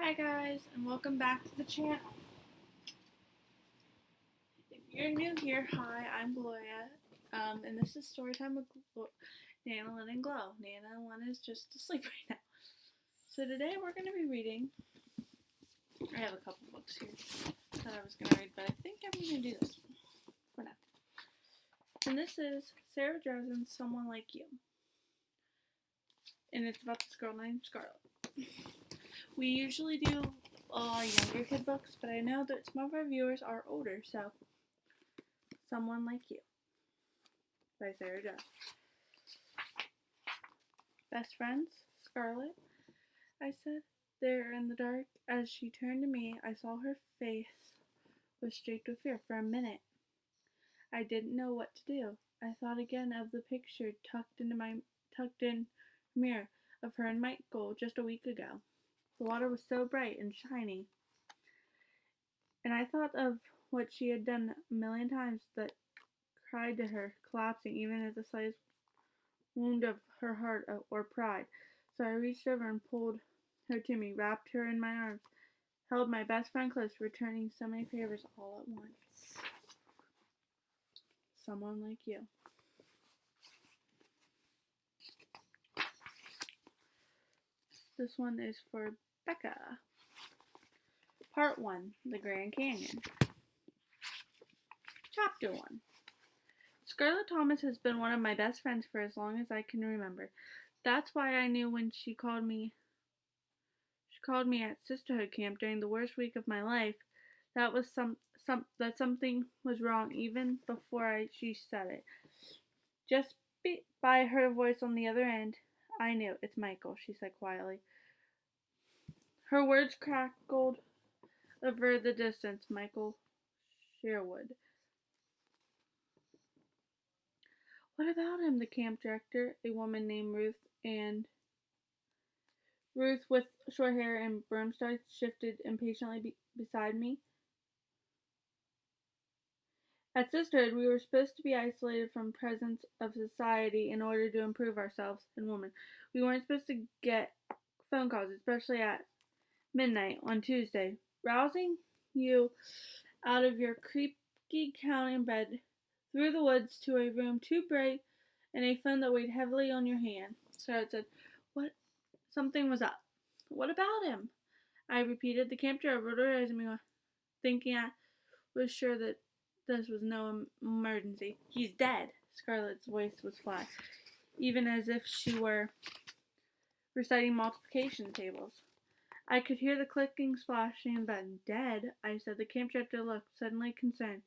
Hi guys, and welcome back to the channel. If you're new here, hi, I'm Gloria, and this is Storytime with Nana, Lynn, and Glow. Nana 1 is just asleep right now. So today we're going to be reading, I have a couple books here that I was going to read, but I think I'm going to do this one for now. And this is Sarah Dressen's Someone Like You. And it's about this girl named Scarlett. We usually do younger kid books, but I know that some of our viewers are older, so Someone Like You by Sarah Dressen. Best friends? Scarlett, I said. There in the dark, as she turned to me, I saw her face was streaked with fear. For a minute, I didn't know what to do. I thought again of the picture tucked in mirror of her and Michael just a week ago. The water was so bright and shiny, and I thought of what she had done a million times that cried to her, collapsing even at the slightest wound of her heart or pride. So I reached over and pulled her to me, wrapped her in my arms, held my best friend close, returning so many favors all at once. Someone Like You. This one is for Becca. Part 1, The Grand Canyon. Chapter 1. Scarlett Thomas has been one of my best friends for as long as I can remember. That's why I knew when she called me at sisterhood camp during the worst week of my life that something was wrong even before she said it. Just by her voice on the other end, I knew. It's Michael, she said quietly. Her words crackled over the distance. Michael Sherwood. What about him? The camp director, a woman named Ruth with short hair and broomsticks, shifted impatiently beside me. At sisterhood, we were supposed to be isolated from presence of society in order to improve ourselves and women. We weren't supposed to get phone calls, especially at midnight on Tuesday, rousing you out of your creaky counting bed through the woods to a room too bright and a phone that weighed heavily on your hand. Scarlett said, "What? Something was up." "What about him?" I repeated. The camp director rolled her eyes at me, thinking I was sure that this was no emergency. "He's dead." Scarlett's voice was flat, even as if she were reciting multiplication tables. I could hear the clicking, splashing in bed. "Dead?" I said. The camp director looked suddenly concerned,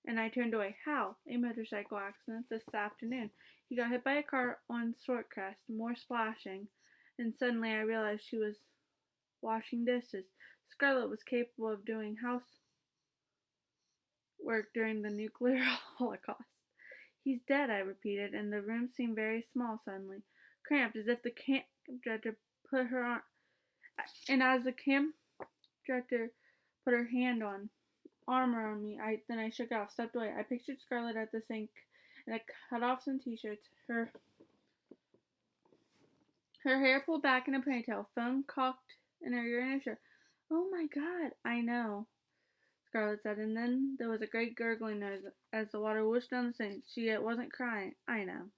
and I turned away. "How?" "A motorcycle accident this afternoon. He got hit by a car on Swordcrest." More splashing, and suddenly I realized she was washing dishes. Scarlett was capable of doing housework during the nuclear holocaust. "He's dead," I repeated, and the room seemed very small suddenly, cramped, as if the camp director put her as the camp director put her arm around me, then I shook it off, stepped away. I pictured Scarlett at the sink in a cut-offs and t-shirts, her hair pulled back in a ponytail, phone cocked in her ear and a shirt. "Oh my God, I know," Scarlett said, and then there was a great gurgling noise as the water whooshed down the sink. She wasn't crying. "I know."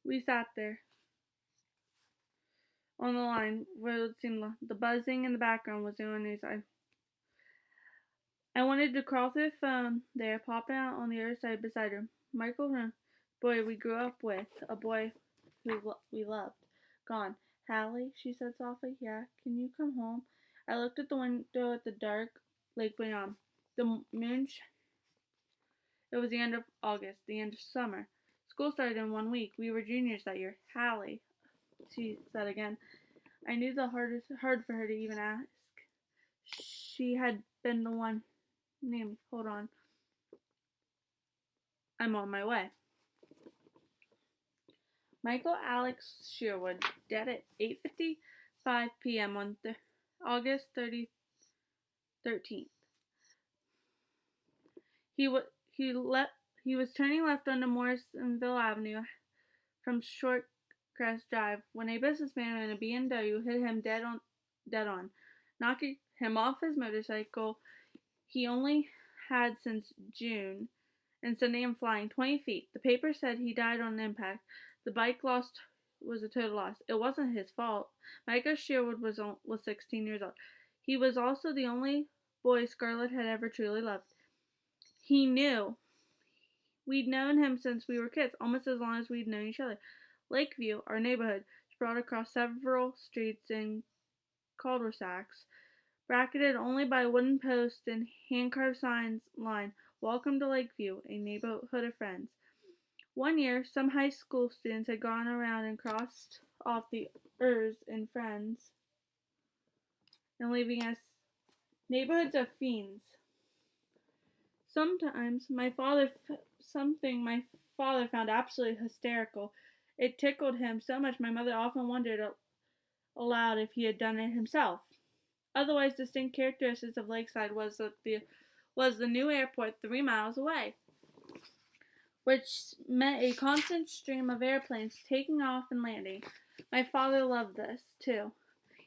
We sat there on the line where it seemed the buzzing in the background was the only news. I wanted to crawl through the phone there, popping out on the other side beside her. Michael, boy we grew up with, a boy who we loved. Gone. "Hallie," she said softly. "Yeah, can you come home?" I looked at the window at the dark lake beyond. The moon. It was the end of August, the end of summer. School started in 1 week. We were juniors that year. "Hallie," she said again. I knew hard for her to even ask. She had been the one named. "Hold on. I'm on my way." Michael Alex Sherwood, dead at 8:55 p.m. on August 13th. He was turning left onto Morrisonville Avenue from Crest Drive when a businessman in a BMW hit him dead on, knocking him off his motorcycle he only had since June and sending him flying 20 feet. The paper said he died on impact. The bike lost was a total loss. It wasn't his fault. Micah Sherwood was 16 years old. He was also the only boy Scarlett had ever truly loved. He knew. We'd known him since we were kids, almost as long as we'd known each other. Lakeview, our neighborhood, sprawled across several streets and cul-de-sacs, bracketed only by wooden posts and hand-carved signs line, "Welcome to Lakeview, a neighborhood of friends." One year, some high school students had gone around and crossed off the ers in friends and leaving us neighborhoods of fiends. Sometimes something my father found absolutely hysterical. It tickled him so much my mother often wondered aloud if he had done it himself. Otherwise distinct characteristics of Lakeside was the new airport 3 miles away, which meant a constant stream of airplanes taking off and landing. My father loved this, too.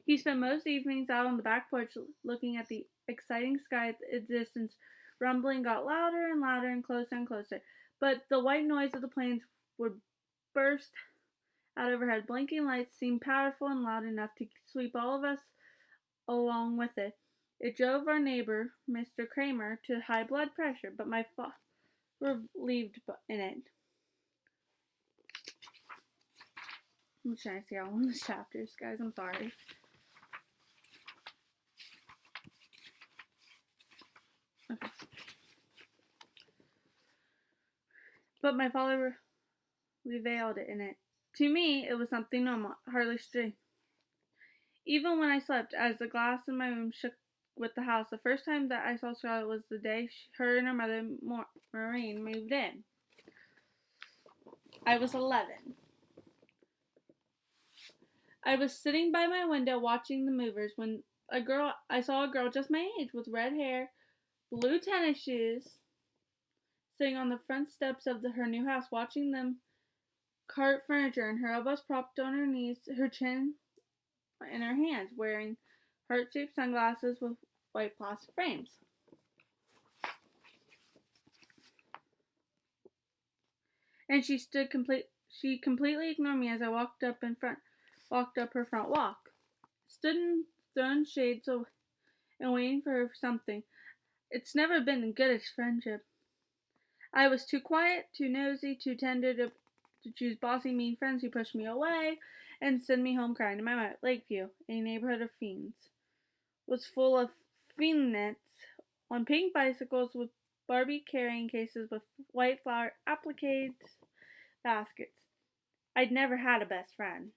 He spent most evenings out on the back porch looking at the exciting sky at the distance. Rumbling got louder and louder and closer and closer, but the white noise of the planes would burst out overhead. Blinking lights seemed powerful and loud enough to sweep all of us along with it. It drove our neighbor, Mr. Kramer, to high blood pressure, but my father relieved in it. I'm trying to see all of the chapters, guys. I'm sorry. Okay. But my father revealed it in it. To me, it was something normal, hardly strange. Even when I slept, as the glass in my room shook with the house, the first time that I saw Scarlett was the day her and her mother, Maureen, moved in. I was 11. I was sitting by my window watching the movers when I saw a girl just my age with red hair, blue tennis shoes, sitting on the front steps of her new house, watching them cart furniture, and her elbows propped on her knees, her chin in her hands, wearing heart-shaped sunglasses with white plastic frames. And she completely ignored me as I walked up her front walk. Stood in throwing shades and waiting for her for something. It's never been good as friendship. I was too quiet, too nosy, too tender to choose bossy, mean friends who pushed me away and send me home crying to my mother. Lakeview, a neighborhood of fiends, was full of fiendnets on pink bicycles with Barbie carrying cases with white flower appliques baskets. I'd never had a best friend.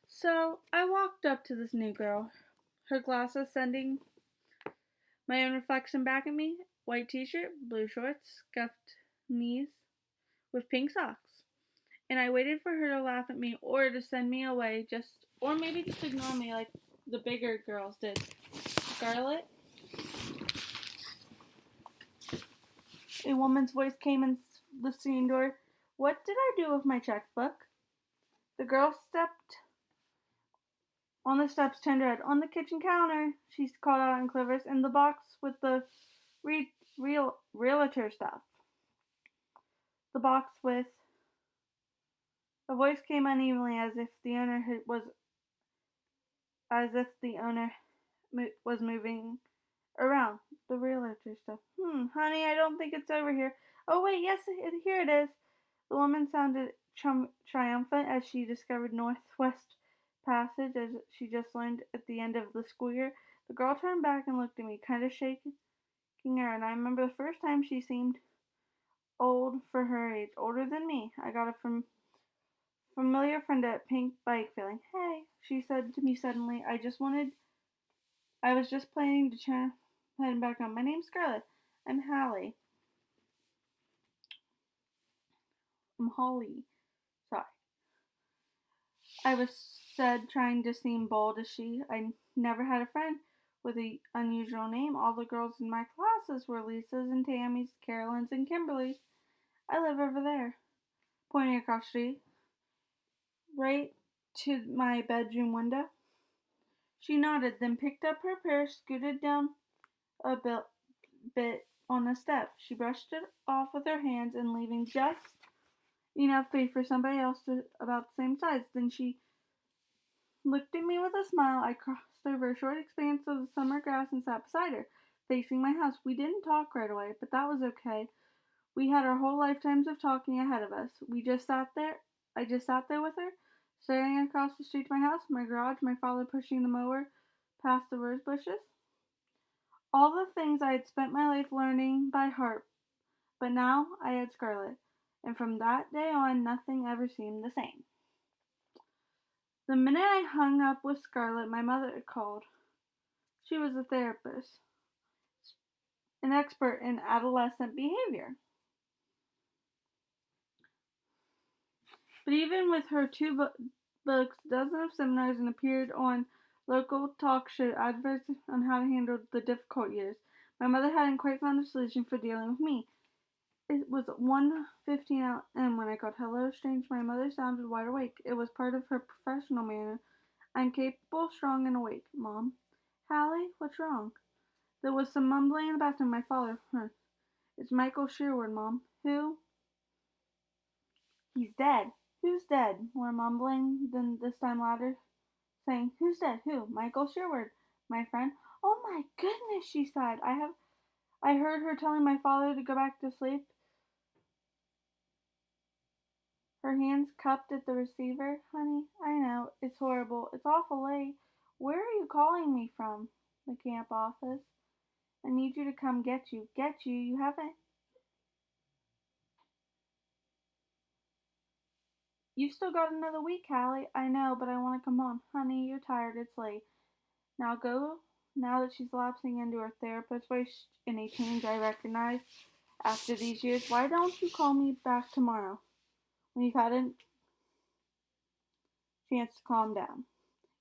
So I walked up to this new girl, her glasses sending my own reflection back at me. White t-shirt, blue shorts, scuffed knees, with pink socks. And I waited for her to laugh at me or to send me away, or maybe just ignore me like the bigger girls did. Scarlett? A woman's voice came in the screen door. What did I do with my checkbook? The girl stepped on the steps, turned red. On the kitchen counter, she called out in quivers, in the box with the realtor stuff. The box with... The voice came unevenly as if the owner was moving around. The realtor stuff. Honey, I don't think it's over here. Oh wait, yes, here it is. The woman sounded triumphant as she discovered Northwest Passage, as she just learned at the end of the school year. The girl turned back and looked at me, kind of shaking her, and I remember the first time she seemed old for her age, older than me. I got a familiar friend at Pink Bike feeling. Hey, she said to me suddenly. I was just planning to turn head back on. My name's Scarlett. I'm Hallie. I'm Holly. Sorry. I said, trying to seem bold as she. I never had a friend with an unusual name. All the girls in my classes were Lisas and Tammys, Carolyns and Kimberlys. I live over there, pointing across the street. right to my bedroom window? She nodded, then picked up her purse, scooted down a bit on the step. She brushed it off with her hands and leaving just enough space for somebody else about the same size. Then she looked at me with a smile. I crossed over a short expanse of the summer grass and sat beside her, facing my house. We didn't talk right away, but that was okay. We had our whole lifetimes of talking ahead of us. We just sat there. I just sat there with her, staring across the street to my house, my garage, my father pushing the mower past the rose bushes. All the things I had spent my life learning by heart, but now I had Scarlett, and from that day on, nothing ever seemed the same. The minute I hung up with Scarlett, my mother called. She was a therapist, an expert in adolescent behavior. But even with her two books, dozens of seminars, and appeared on local talk show adverts on how to handle the difficult years, my mother hadn't quite found a solution for dealing with me. It was 1:15 a.m. when I called. Hello, strange. My mother sounded wide awake. It was part of her professional manner. I'm capable, strong, and awake, Mom. Hallie, what's wrong? There was some mumbling in the bathroom. My father. It's Michael Sherwood, Mom. Who? He's dead. Who's dead? More mumbling, then this time louder, saying, Who's dead? Who? Michael Sherwood, my friend. Oh my goodness, she sighed. I heard her telling my father to go back to sleep. Her hands cupped at the receiver. Honey, I know, it's horrible. It's awful late. Where are you calling me from? The camp office. I need you to come get you. Get you? You haven't. You've still got another week, Hallie. I know, but I want to come home. Honey, you're tired. It's late. Now go. Now that she's lapsing into her therapist voice in a change I recognize after these years, why don't you call me back tomorrow when you've had a chance to calm down?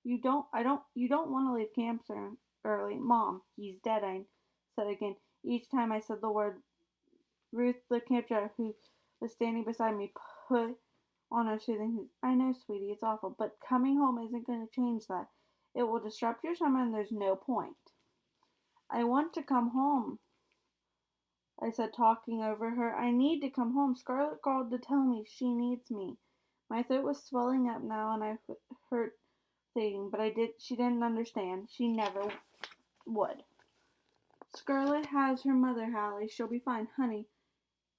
You don't want to leave camp early. Mom, he's dead, I said again. Each time I said the word, Ruth, the camp driver, who was standing beside me, put on her soothing. I know, sweetie, it's awful, but coming home isn't going to change that. It will disrupt your summer and there's no point. I want to come home, I said, talking over her. I need to come home. Scarlett called to tell me she needs me. My throat was swelling up now and I hurt thinking, but she didn't understand. She never would. Scarlett has her mother, Hallie. She'll be fine. Honey,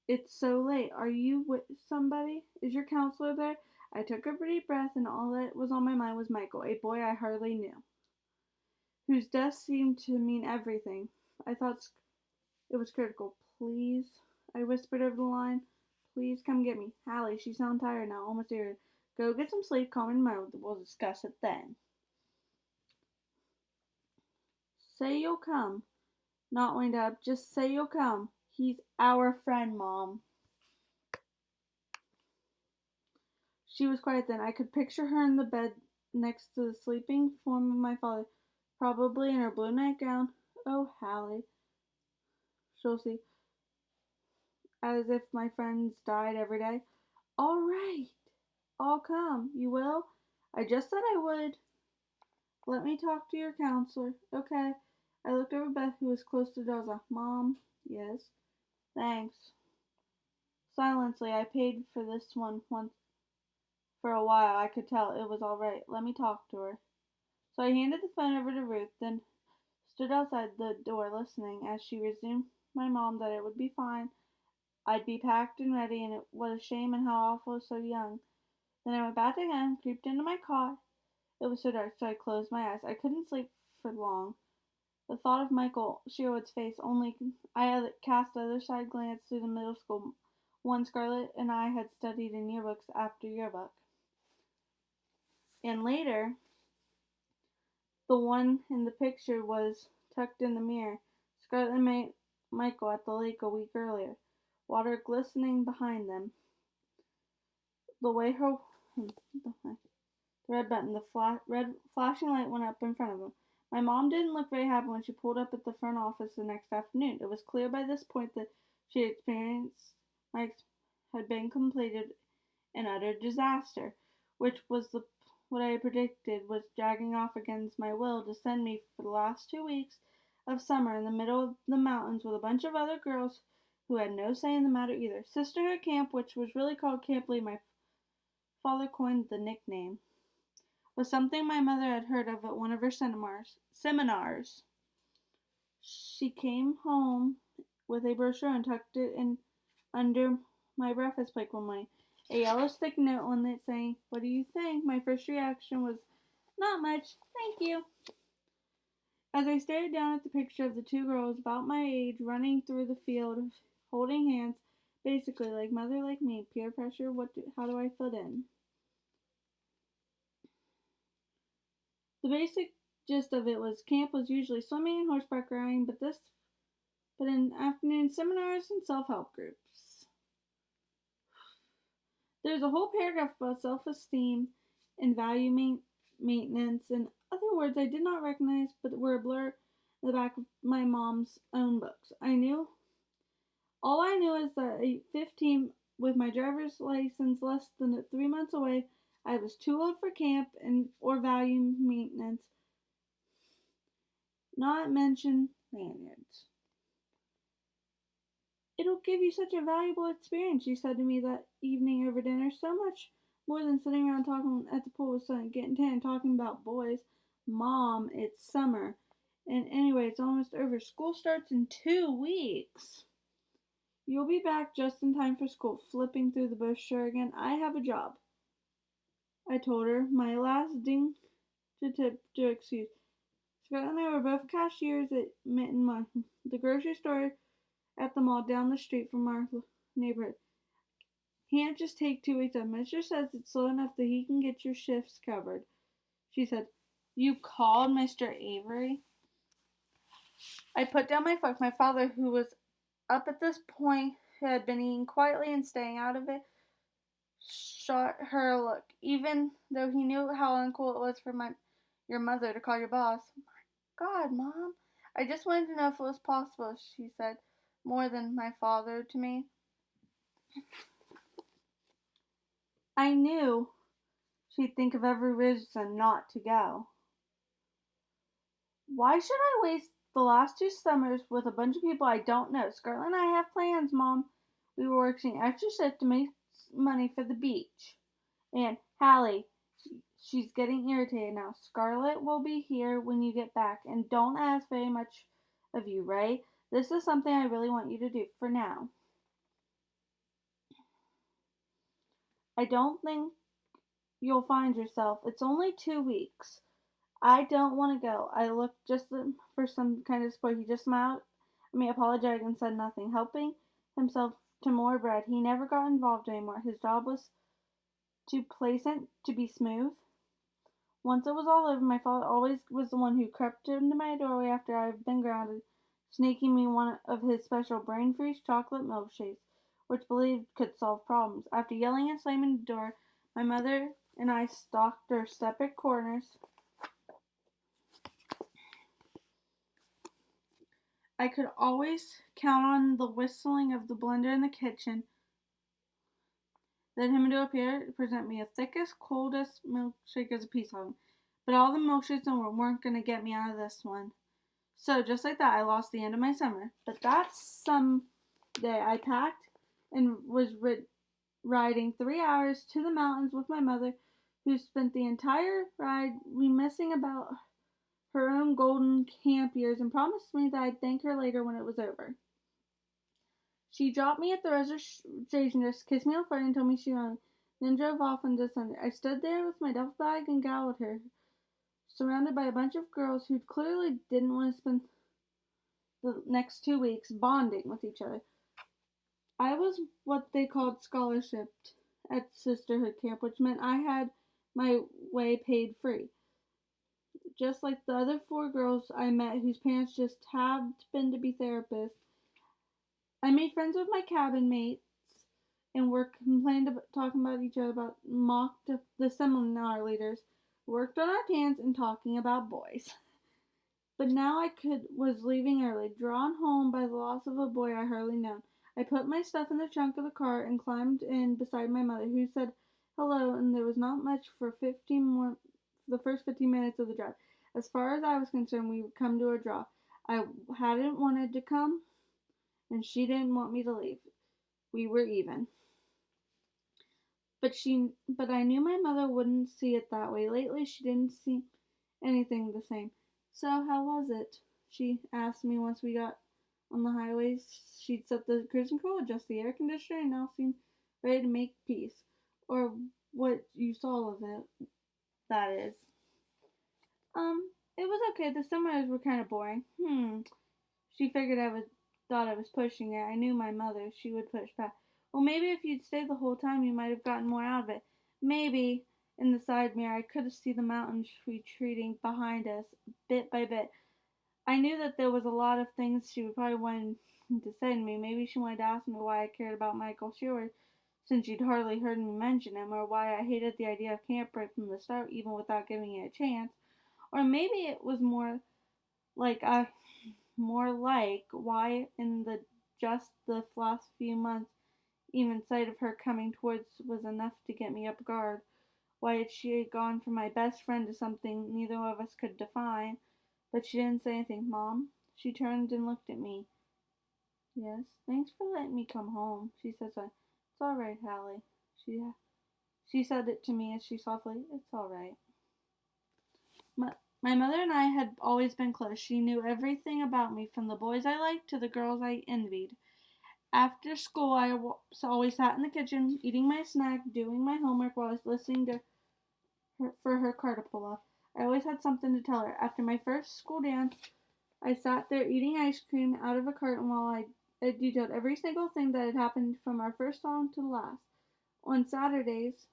it's so late. Are you with somebody? Is your counselor there? I took a deep breath and all that was on my mind was Michael, a boy I hardly knew, whose death seemed to mean everything. I thought it was critical. Please, I whispered over the line. Please come get me. Hallie, she sounds tired now, almost irritated. Go get some sleep, calm and mind. We'll discuss it then. Say you'll come. Not wind up. Just say you'll come. He's our friend, Mom. She was quiet then. I could picture her in the bed next to the sleeping form of my father, probably in her blue nightgown. Oh, Hallie, she'll see, as if my friends died every day. All right, I'll come. You will? I just said I would. Let me talk to your counselor. Okay. I looked over Beth, who was close to Doza. Mom? Yes. Thanks. Silently, I paid for this one once. For a while, I could tell it was all right. Let me talk to her. So I handed the phone over to Ruth, then stood outside the door listening as she resumed my mom that it would be fine. I'd be packed and ready, and what a shame and how awful so young. Then I went back again, creeped into my cot. It was so dark, so I closed my eyes. I couldn't sleep for long. The thought of Michael Sherwood's face only I cast another side glance through the middle school one Scarlett and I had studied in yearbooks after yearbook. And later, the one in the picture was tucked in the mirror. Scarlett met Michael at the lake a week earlier, water glistening behind them. The way her the red button, the red flashing light went up in front of him. My mom didn't look very happy when she pulled up at the front office the next afternoon. It was clear by this point that she had experienced had been completed an utter disaster. which was what I predicted, was dragging off against my will to send me for the last 2 weeks of summer in the middle of the mountains with a bunch of other girls who had no say in the matter either. Sisterhood Camp, which was really called Camp Lee, my father coined the nickname, was something my mother had heard of at one of her seminars. She came home with a brochure and tucked it in under my breakfast plate one morning. A yellow stick note on it saying, "What do you think?" My first reaction was, "Not much, thank you." As I stared down at the picture of the two girls about my age running through the field, holding hands, basically like mother like me, peer pressure, how do I fit in? The basic gist of it was camp was usually swimming and horseback riding, but in afternoon seminars and self-help groups. There's a whole paragraph about self-esteem and value maintenance and other words I did not recognize but were a blur in the back of my mom's own books. All I knew is that at 15, with my driver's license less than 3 months away, I was too old for camp or value maintenance, not mention lanyards. "It'll give you such a valuable experience," she said to me that evening over dinner. "So much more than sitting around talking at the pool with sun, getting tan, and talking about boys. Mom, it's summer. And anyway, it's almost over. School starts in 2 weeks. You'll be back just in time for school." Flipping through the brochure again. "I have a job," I told her, my last ding to excuse. Scarlett and I were both cashiers at Mitten Martin, the grocery store at the mall down the street from our neighborhood. "Can't just take 2 weeks off. Mister says it's slow enough that he can get your shifts covered," she said. "You called Mr. Avery?" I put down my fork. My father, who was up at this point, who had been eating quietly and staying out of it, shot her a look, even though he knew how uncool it was for your mother to call your boss. "My God, Mom, I just wanted to know if it was possible," she said, more than my father to me. I knew she'd think of every reason not to go. Why should I waste the last 2 summers with a bunch of people I don't know? Scarlett and I have plans, Mom. We were working extra shift to make money for the beach. And Hallie, she's getting irritated now. Scarlett will be here when you get back, and don't ask very much of you, right? This is something I really want you to do for now. I don't think you'll find yourself. It's only 2 weeks. I don't want to go. I looked just for some kind of support. He just smiled at me, apologized, and said nothing. Helping himself to more bread. He never got involved anymore. His job was too pleasant to be smooth. Once it was all over, my father always was the one who crept into my doorway after I've been grounded, sneaking me one of his special brain-freeze chocolate milkshakes, which believed could solve problems. After yelling and slamming the door, my mother and I stalked our separate corners. I could always count on the whistling of the blender in the kitchen, then him to appear to present me the thickest, coldest milkshake as a peace offering. But all the milkshakes in the world weren't going to get me out of this one. So, just like that, I lost the end of my summer. But that Sunday, I packed and was riding 3 hours to the mountains with my mother, who spent the entire ride reminiscing about her own golden camp years and promised me that I'd thank her later when it was over. She dropped me at the registration desk, kissed me on the forehead, and told me she wanted, then drove off into Sunday. I stood there with my duffel bag and galled her, surrounded by a bunch of girls who clearly didn't want to spend the next 2 weeks bonding with each other. I was what they called scholarshiped at Sisterhood Camp, which meant I had my way paid free. Just like the other 4 girls I met whose parents just happened to be therapists. I made friends with my cabin mates and talking about each other, mocked the seminar leaders, worked on our tans, and talking about boys. But now I was leaving early, drawn home by the loss of a boy I hardly known. I put my stuff in the trunk of the car and climbed in beside my mother, who said hello, and there was not much for the first 15 minutes of the drive. As far as I was concerned, we would come to a draw. I hadn't wanted to come, and she didn't want me to leave. We were even. But I knew my mother wouldn't see it that way. Lately, she didn't see anything the same. So, how was it? She asked me once we got on the highway. She'd set the cruise control, adjust the air conditioner, and now seemed ready to make peace. Or what you saw of it, that is. It was okay. The summers were kind of boring. She figured thought I was pushing it. I knew my mother. She would push back. Well, maybe if you'd stayed the whole time, you might have gotten more out of it. Maybe. In the side mirror, I could have seen the mountains retreating behind us, bit by bit. I knew that there was a lot of things she would probably want to say to me. Maybe she wanted to ask me why I cared about Michael Stewart, since you'd hardly heard me mention him, or why I hated the idea of camp right from the start, even without giving it a chance. Or maybe it was like why in the last few months, even sight of her coming towards was enough to get me up guard. Why had she gone from my best friend to something neither of us could define? But she didn't say anything. Mom? She turned and looked at me. Yes, thanks for letting me come home, she said softly. It's all right, Hallie. She said it to me as she softly, it's all right. My mother and I had always been close. She knew everything about me, from the boys I liked to the girls I envied. After school, I always sat in the kitchen, eating my snack, doing my homework while I was listening to for her cartapola. I always had something to tell her. After my first school dance, I sat there eating ice cream out of a carton while I detailed every single thing that had happened from our first song to the last. On Saturdays,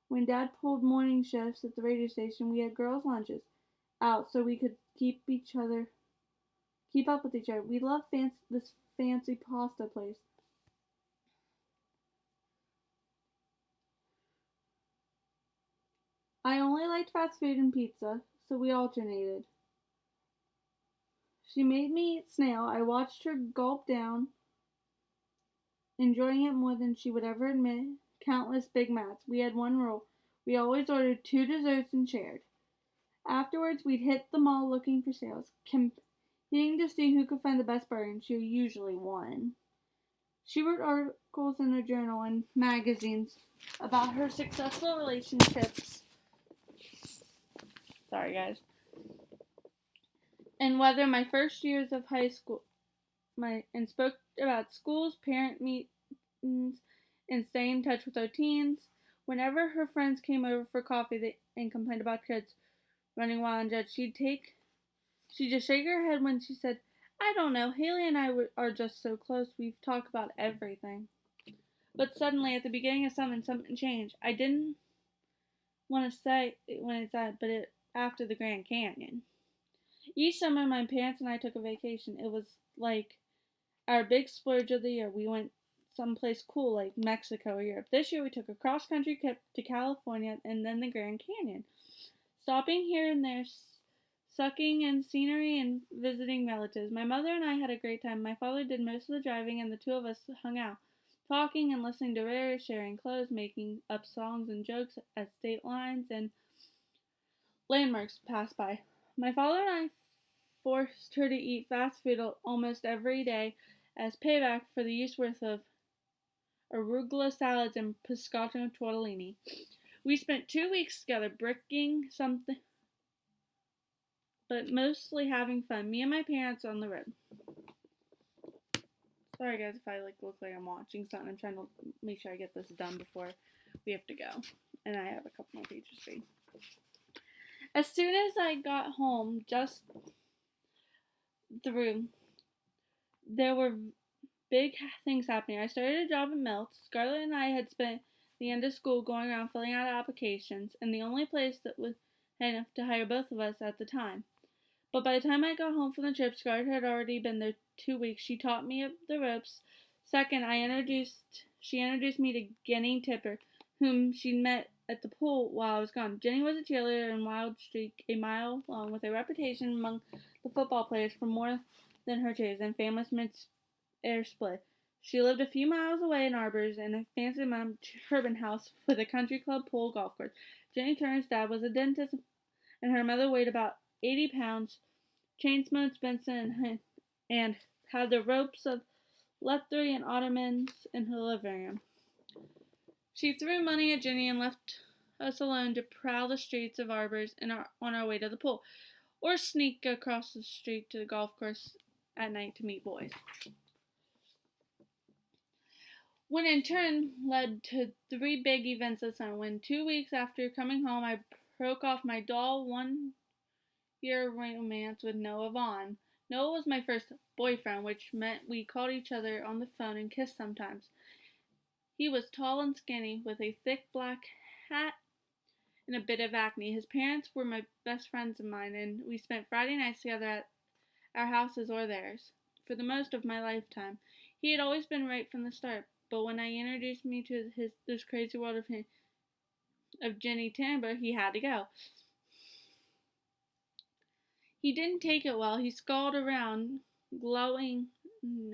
when Dad pulled morning shifts at the radio station, we had girls' lunches out so we could keep up with each other. We loved this fancy pasta place. I only liked fast food and pizza, so we alternated. She made me eat snail. I watched her gulp down, enjoying it more than she would ever admit. Countless Big Macs. We had one rule. We always ordered 2 desserts and shared. Afterwards, we'd hit the mall looking for sales, competing to see who could find the best bargain. She usually won. She wrote articles in a journal and magazines about her successful relationships. Sorry, guys. And whether my first years of high school, and spoke about schools, parent meetings, and staying in touch with our teens. Whenever her friends came over for coffee and complained about kids running wild and judged, she'd just shake her head when she said, I don't know, Haley and I are just so close, we've talked about everything. But suddenly, at the beginning of something changed. I didn't want to say it when it said, but after the Grand Canyon. Each summer, my parents and I took a vacation. It was like our big splurge of the year. We went someplace cool like Mexico or Europe. This year we took a cross-country trip to California and then the Grand Canyon, stopping here and there, sucking in scenery and visiting relatives. My mother and I had a great time. My father did most of the driving and the two of us hung out, talking and listening to radio, sharing clothes, making up songs and jokes as state lines and landmarks passed by. My father and I forced her to eat fast food almost every day as payback for the year's worth of arugula salads and pescatino tortellini. We spent 2 weeks together, bricking something, but mostly having fun. Me and my parents on the road. Sorry guys if I look like I'm watching something. I'm trying to make sure I get this done before we have to go. And I have a couple more pages to read. As soon as I got home, just through, there were big things happening. I started a job at Melts. Scarlett and I had spent the end of school going around filling out applications, and the only place that was enough to hire both of us at the time. But by the time I got home from the trip, Scarlett had already been there 2 weeks. She taught me the ropes. Second, she introduced me to Jenny Tipper, whom she'd met at the pool while I was gone. Jenny was a cheerleader and wild streak a mile long, with a reputation among the football players for more than her cheers and famous mid-air split. She lived a few miles away in Arbors in a fancy urban house with a country club pool golf course. Jenny Turner's dad was a dentist, and her mother weighed about 80 pounds, chain smoked Benson, and had the ropes of Lethbury and ottomans in her living room. She threw money at Jenny and left us alone to prowl the streets of Arbors on our way to the pool, or sneak across the street to the golf course at night to meet boys. When in turn led to three big events this summer. When 2 weeks after coming home, I broke off my dull 1 year romance with Noah Vaughn. Noah was my first boyfriend, which meant we called each other on the phone and kissed sometimes. He was tall and skinny, with a thick black hat and a bit of acne. His parents were my best friends of mine, and we spent Friday nights together at our houses or theirs for the most of my lifetime. He had always been right from the start, but when I introduced me to this crazy world of Jenny Timber, he had to go. He didn't take it well. He scowled around, glowing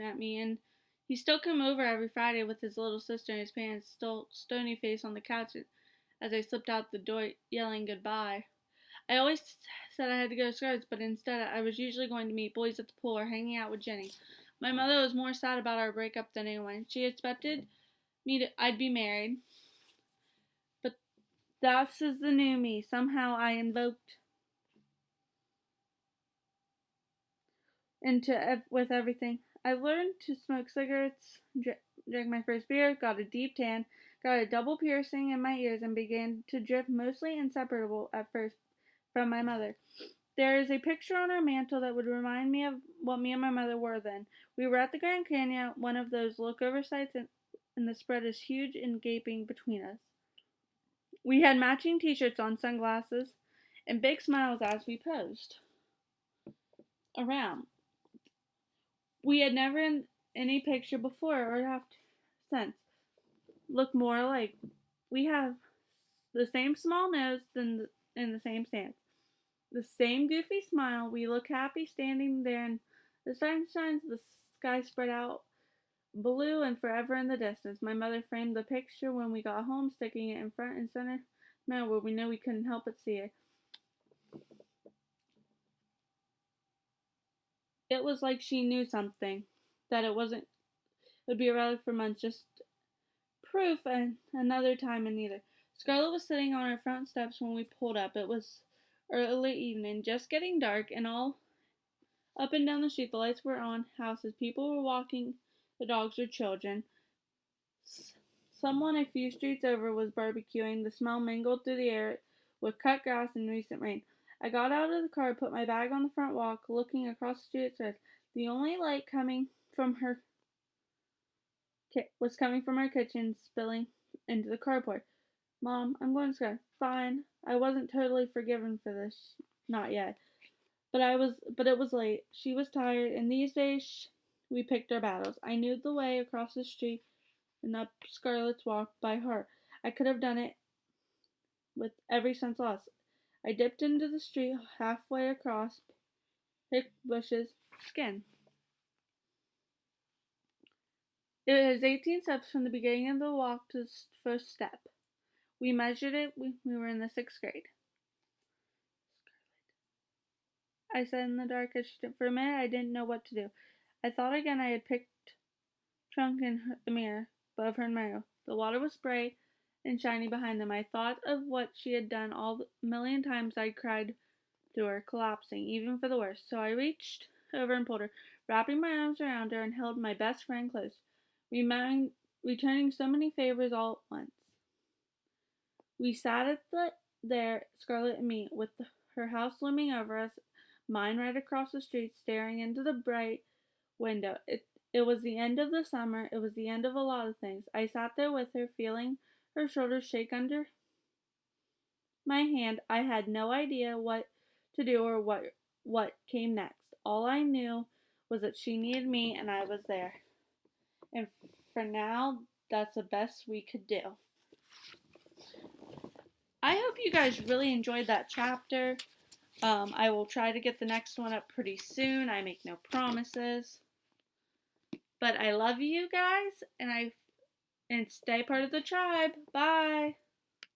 at me, and he still come over every Friday with his little sister and his parents, still stony face on the couch as I slipped out the door, yelling goodbye. I always said I had to go to Scarlett's, but instead I was usually going to meet boys at the pool or hanging out with Jenny. My mother was more sad about our breakup than anyone. She expected I'd be married, but this is the new me. Somehow I invoked into with everything. I learned to smoke cigarettes, drank my first beer, got a deep tan, got a double piercing in my ears, and began to drift mostly inseparable at first from my mother. There is a picture on our mantel that would remind me of what me and my mother were then. We were at the Grand Canyon, one of those look-over sites, and the spread is huge and gaping between us. We had matching t-shirts on, sunglasses, and big smiles as we posed around. We had never in any picture before or have since looked more alike. We have the same small nose and the same stance. The same goofy smile. We look happy standing there in the sun shines, the sky spread out blue and forever in the distance. My mother framed the picture when we got home, sticking it in front and center now where we knew we couldn't help but see it. It was like she knew something, that it would be a relic for months, just proof and another time and neither. Scarlett was sitting on our front steps when we pulled up. It was early evening, just getting dark, and all up and down the street the lights were on, houses, people were walking the dogs or children. Someone a few streets over was barbecuing. The smell mingled through the air with cut grass and recent rain. I got out of the car, put my bag on the front walk, looking across the street at Scarlett. The only light was coming from her kitchen, spilling into the carport. Mom, I'm going to Scarlett. Fine. I wasn't totally forgiven for this. Not yet. But it was late. She was tired, and these days we picked our battles. I knew the way across the street and up Scarlett's walk by heart. I could have done it with every sense lost. I dipped into the street halfway across, picked bushes, skin. It was 18 steps from the beginning of the walk to the first step. We measured it. We were in the 6th grade. I said in the dark as she did. For a minute, I didn't know what to do. I thought again I had picked trunk in the mirror above her mirror. The water was bright and shiny behind them. I thought of what she had done all the million times I'd cried to her, collapsing, even for the worst. So I reached over and pulled her, wrapping my arms around her, and held my best friend close, returning so many favors all at once. We sat there, Scarlett and me, with her house looming over us, mine right across the street, staring into the bright window. It was the end of the summer. It was the end of a lot of things. I sat there with her, feeling her shoulders shake under my hand. I had no idea what to do or what came next. All I knew was that she needed me and I was there. And for now, that's the best we could do. I hope you guys really enjoyed that chapter. I will try to get the next one up pretty soon. I make no promises. But I love you guys, and stay part of the tribe. Bye.